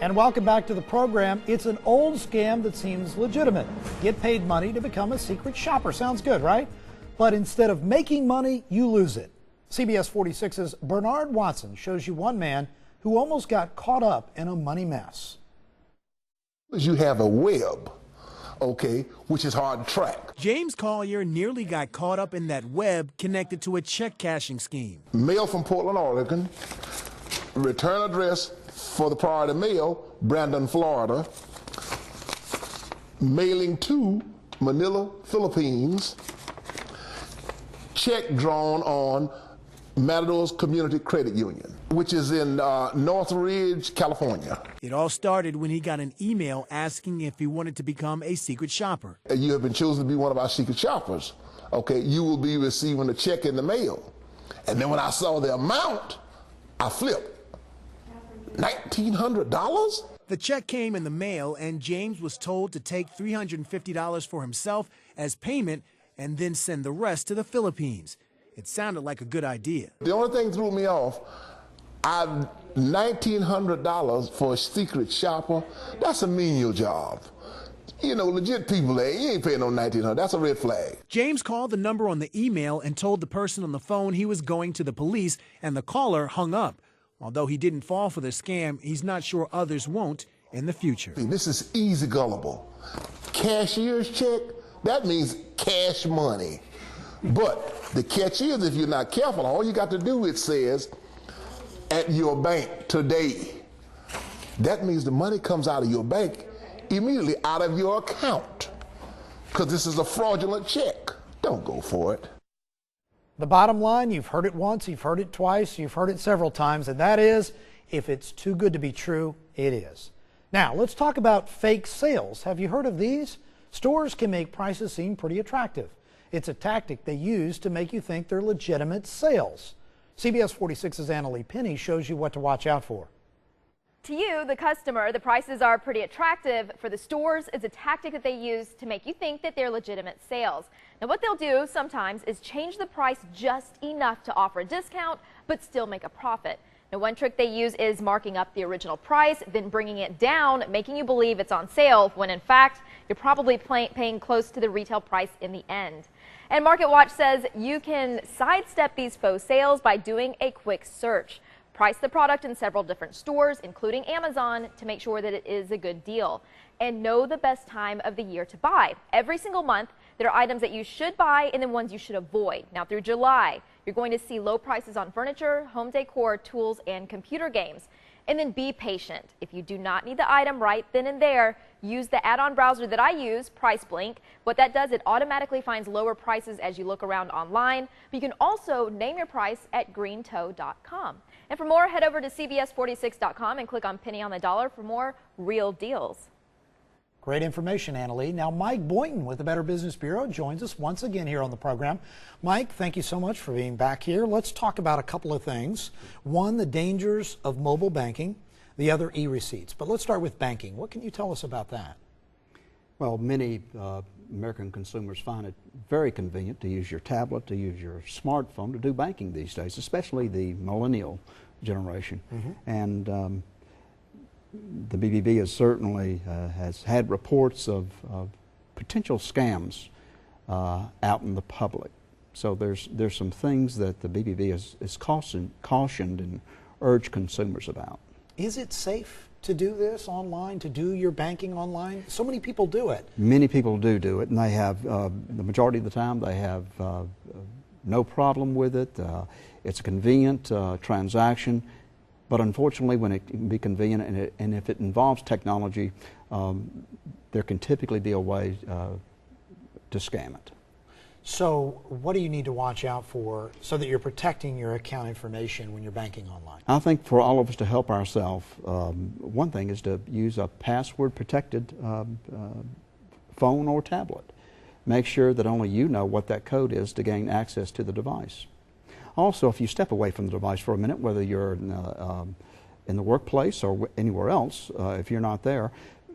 And welcome back to the program. It's an old scam that seems legitimate. Get paid money to become a secret shopper. Sounds good, right? But instead of making money, you lose it. CBS 46's Bernard Watson shows you one man who almost got caught up in a money mess. You have a web, okay, which is hard to track. James Collier nearly got caught up in that web connected to a check cashing scheme. Mail from Portland, Oregon, return address for the priority mail, Brandon, Florida, mailing to Manila, Philippines, check drawn on Matadoros Community Credit Union, which is in Northridge, California. It all started when he got an email asking if he wanted to become a secret shopper. You have been chosen to be one of our secret shoppers. Okay, you will be receiving a check in the mail. And then when I saw the amount, I flipped. $1,900? The check came in the mail, and James was told to take $350 for himself as payment and then send the rest to the Philippines. It sounded like a good idea. The only thing threw me off, $1,900 for a secret shopper, that's a menial job. You know, legit people there, you ain't paying no $1,900. That's a red flag. James called the number on the email and told the person on the phone he was going to the police, and the caller hung up. Although he didn't fall for the scam, he's not sure others won't in the future. This is easy gullible. Cashier's check, that means cash money. But the catch is, if you're not careful, all you got to do, it says, at your bank today. That means the money comes out of your bank immediately out of your account, because this is a fraudulent check. Don't go for it. The bottom line, you've heard it once, you've heard it twice, you've heard it several times, and that is, if it's too good to be true, it is. Now, let's talk about fake sales. Have you heard of these? Stores can make prices seem pretty attractive. It's a tactic they use to make you think they're legitimate sales. CBS 46's Annalee Penny shows you what to watch out for. To you, the customer, the prices are pretty attractive. For the stores, it's a tactic that they use to make you think that they're legitimate sales. Now, what they'll do sometimes is change the price just enough to offer a discount, but still make a profit. Now, one trick they use is marking up the original price, then bringing it down, making you believe it's on sale, when in fact, you're probably paying close to the retail price in the end. And MarketWatch says you can sidestep these faux sales by doing a quick search. Price the product in several different stores, including Amazon, to make sure that it is a good deal. And know the best time of the year to buy. Every single month, there are items that you should buy and then ones you should avoid. Now, through July, you're going to see low prices on furniture, home decor, tools, and computer games. And then be patient. If you do not need the item right then and there, use the add-on browser that I use, PriceBlink. What that does, it automatically finds lower prices as you look around online. But you can also name your price at greentoe.com. And for more, head over to CBS46.com and click on Penny on the Dollar for more real deals. Great information, Annalee. Now, Mike Boynton with the Better Business Bureau joins us once again here on the program. Mike, thank you so much for being back here. Let's talk about a couple of things. One, the dangers of mobile banking. The other, e-receipts. But let's start with banking. What can you tell us about that? Well, many American consumers find it very convenient to use your tablet, to use your smartphone to do banking these days, especially the millennial generation. And the BBB has certainly has had reports of potential scams out in the public. So there's some things that the BBB is cautioned and urged consumers about. Is it safe to do this online, to do your banking online? So many people do it. Many people do it, and they have, the majority of the time, they have no problem with it. It's a convenient transaction. But unfortunately, when it can be convenient and if it involves technology, there can typically be a way to scam it. So what do you need to watch out for so that you're protecting your account information when you're banking online? I think for all of us to help ourselves, one thing is to use a password-protected phone or tablet. Make sure that only you know what that code is to gain access to the device. Also, if you step away from the device for a minute, whether you're in the workplace or anywhere else, if you're not there,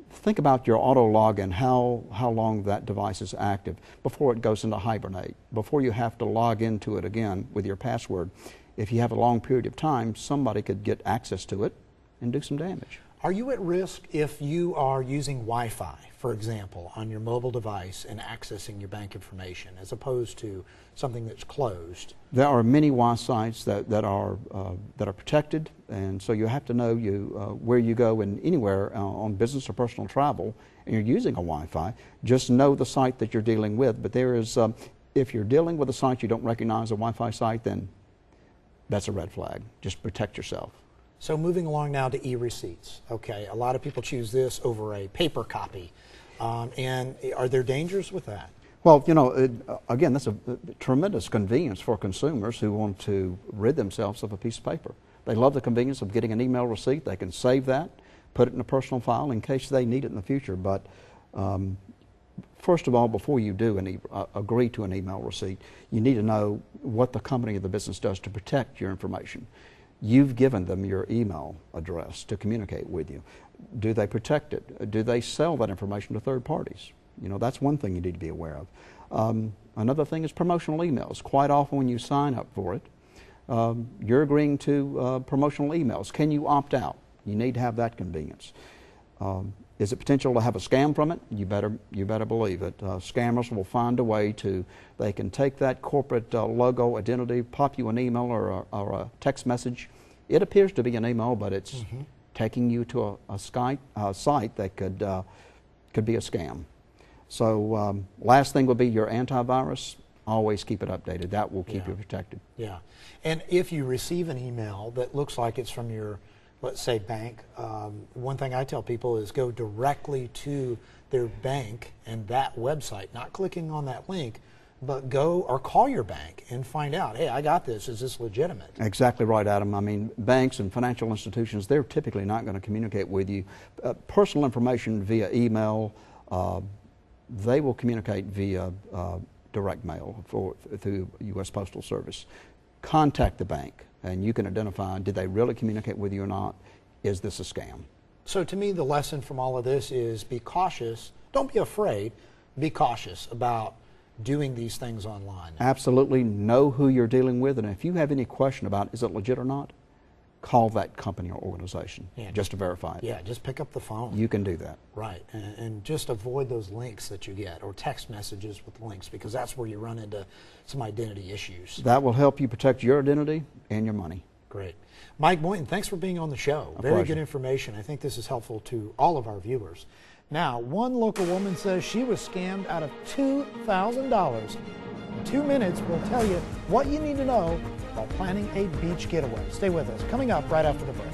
think about your auto login, how long that device is active before it goes into hibernate, before you have to log into it again with your password. If you have a long period of time, somebody could get access to it and do some damage. Are you at risk if you are using Wi-Fi, for example, on your mobile device and accessing your bank information, as opposed to something that's closed? There are many Wi sites that are protected, and so you have to know where you go and anywhere on business or personal travel, and you're using a Wi-Fi. Just know the site that you're dealing with. But there is, if you're dealing with a site you don't recognize, a Wi-Fi site, then that's a red flag. Just protect yourself. So moving along now to e-receipts. Okay, a lot of people choose this over a paper copy. And are there dangers with that? Well, you know, again, that's a tremendous convenience for consumers who want to rid themselves of a piece of paper. They love the convenience of getting an email receipt. They can save that, put it in a personal file in case they need it in the future. But first of all, before you do agree to an email receipt, you need to know what the company or the business does to protect your information. You've given them your email address to communicate with you. Do they protect it? Do they sell that information to third parties? You know, that's one thing you need to be aware of. Another thing is promotional emails. Quite often when you sign up for it, you're agreeing to promotional emails. Can you opt out? You need to have that convenience. Is it potential to have a scam from it? You better believe it. Scammers will find a way to, they can take that corporate logo, identity, pop you an email or a text message. It appears to be an email, but it's taking you to a site that could be a scam. So last thing would be your antivirus. Always keep it updated. That will keep you protected. Yeah. And if you receive an email that looks like it's from your, let's say, bank, one thing I tell people is go directly to their bank and that website, not clicking on that link, but go or call your bank and find out, hey, I got this. Is this legitimate? Exactly right, Adam. I mean, banks and financial institutions, they're typically not going to communicate with you. Personal information via email, they will communicate via direct mail through U.S. Postal Service. Contact the bank, and you can identify, did they really communicate with you or not? Is this a scam? So to me, the lesson from all of this is be cautious. Don't be afraid. Be cautious about doing these things online. Absolutely. Know who you're dealing with, and if you have any question about is it legit or not, call that company or organization just to verify it. Yeah, just pick up the phone. You can do that. Right, and just avoid those links that you get or text messages with links, because that's where you run into some identity issues. That will help you protect your identity and your money. Great. Mike Boynton, thanks for being on the show. Very good information. I think this is helpful to all of our viewers. Now, one local woman says she was scammed out of $2,000. In 2 minutes, we'll tell you what you need to know while planning a beach getaway. Stay with us. Coming up right after the break.